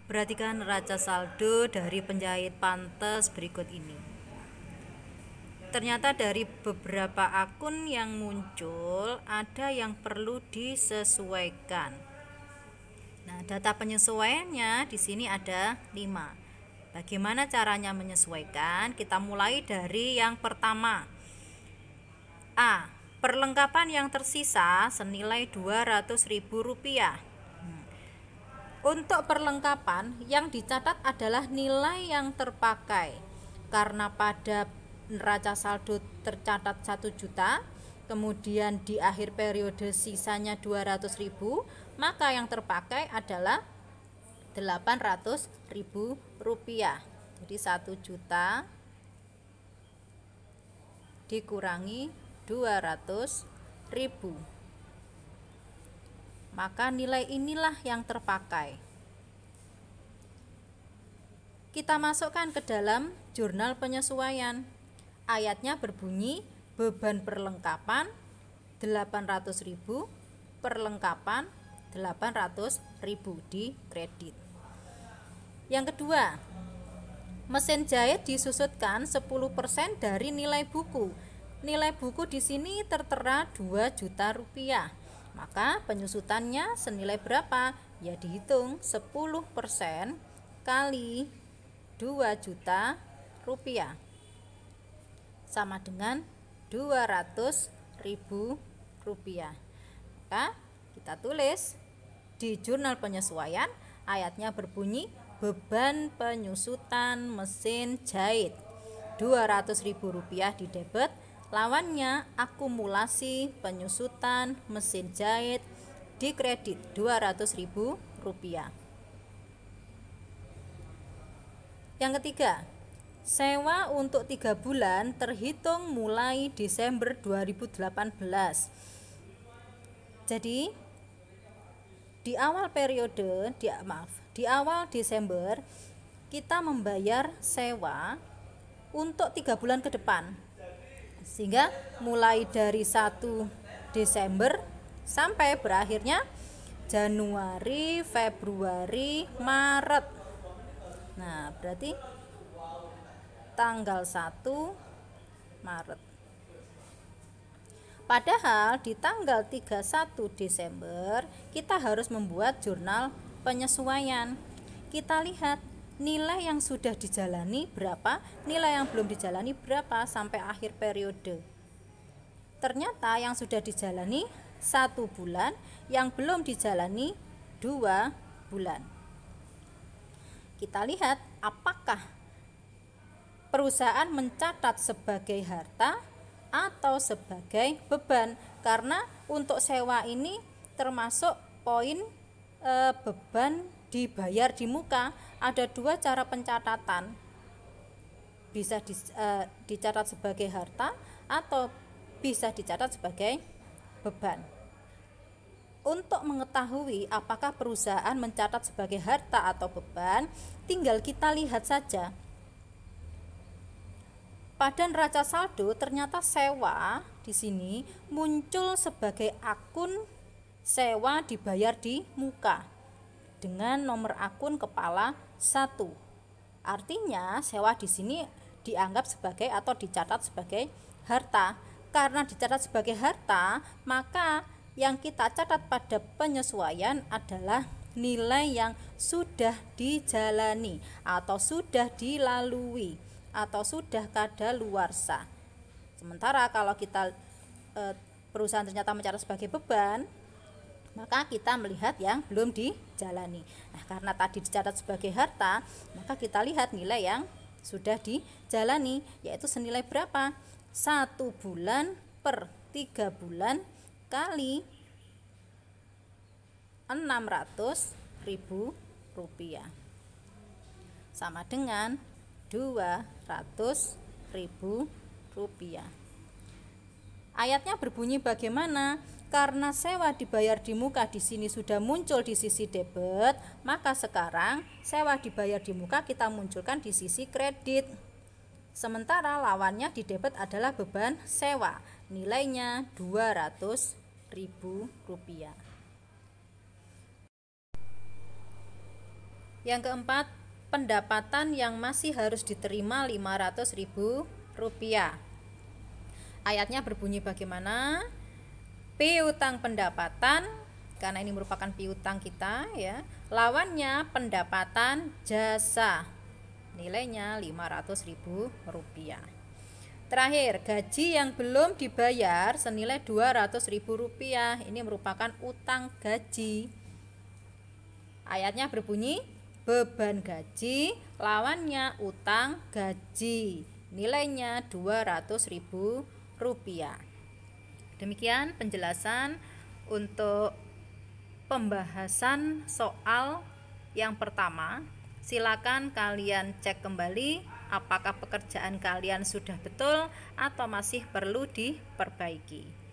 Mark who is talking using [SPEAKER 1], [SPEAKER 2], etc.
[SPEAKER 1] Perhatikan neraca saldo dari penjahit pantes berikut ini. Ternyata dari beberapa akun yang muncul, ada yang perlu disesuaikan. Nah, data penyesuaiannya di sini ada 5. Bagaimana caranya menyesuaikan? Kita mulai dari yang pertama. A. Perlengkapan yang tersisa senilai Rp200.000. Untuk perlengkapan yang dicatat adalah nilai yang terpakai. Karena pada neraca saldo tercatat 1 juta, kemudian di akhir periode sisanya 200.000, maka yang terpakai adalah Rp800.000. Jadi 1 juta dikurangi 200.000, maka nilai inilah yang terpakai. Kita masukkan ke dalam jurnal penyesuaian. Ayatnya berbunyi beban perlengkapan 800.000, perlengkapan 800.000 di kredit. Yang kedua, mesin jahit disusutkan 10% dari nilai buku. Nilai buku di sini tertera 2 juta rupiah. Maka penyusutannya senilai berapa? Ya dihitung 10% kali 2 juta rupiah sama dengan 200.000 rupiah. Maka kita tulis di jurnal penyesuaian, ayatnya berbunyi beban penyusutan mesin jahit 200.000 rupiah di debit, lawannya akumulasi penyusutan mesin jahit di kredit 200.000 rupiah. Yang ketiga, sewa untuk 3 bulan terhitung mulai Desember 2018. Jadi di awal periode, di awal Desember kita membayar sewa untuk 3 bulan ke depan. Sehingga mulai dari 1 Desember sampai berakhirnya Januari, Februari, Maret. Nah, berarti tanggal 1 Maret. Padahal di tanggal 31 Desember kita harus membuat jurnal penyesuaian. Kita lihat nilai yang sudah dijalani berapa, nilai yang belum dijalani berapa sampai akhir periode. Ternyata yang sudah dijalani 1 bulan, yang belum dijalani 2 bulan. Kita lihat apakah perusahaan mencatat sebagai harta atau sebagai beban, karena untuk sewa ini termasuk poin beban dibayar di muka. Ada 2 cara pencatatan, bisa dicatat sebagai harta atau bisa dicatat sebagai beban. Untuk mengetahui apakah perusahaan mencatat sebagai harta atau beban, tinggal kita lihat saja. Pada neraca saldo ternyata sewa di sini muncul sebagai akun sewa dibayar di muka dengan nomor akun kepala 1. Artinya sewa di sini dianggap sebagai atau dicatat sebagai harta. Karena dicatat sebagai harta, maka yang kita catat pada penyesuaian adalah nilai yang sudah dijalani atau sudah dilalui atau sudah kadaluarsa. Sementara kalau kita perusahaan ternyata mencatat sebagai beban, maka kita melihat yang belum dijalani. Nah, karena tadi dicatat sebagai harta, maka kita lihat nilai yang sudah dijalani, yaitu senilai berapa? 1 bulan per 3 bulan kali 600.000 rupiah sama dengan 200.000 rupiah. Ayatnya berbunyi bagaimana? Karena sewa dibayar di muka di sini sudah muncul di sisi debit, maka sekarang sewa dibayar di muka kita munculkan di sisi kredit. Sementara lawannya di debit adalah beban sewa, nilainya Rp200.000. Yang keempat, pendapatan yang masih harus diterima Rp500.000. Ayatnya berbunyi bagaimana? Piutang pendapatan, karena ini merupakan piutang kita ya. Lawannya pendapatan jasa. Nilainya Rp500.000. Terakhir, gaji yang belum dibayar senilai Rp200.000. Ini merupakan utang gaji. Ayatnya berbunyi beban gaji, lawannya utang gaji. Nilainya Rp200.000. Demikian penjelasan untuk pembahasan soal yang pertama. Silakan kalian cek kembali apakah pekerjaan kalian sudah betul atau masih perlu diperbaiki.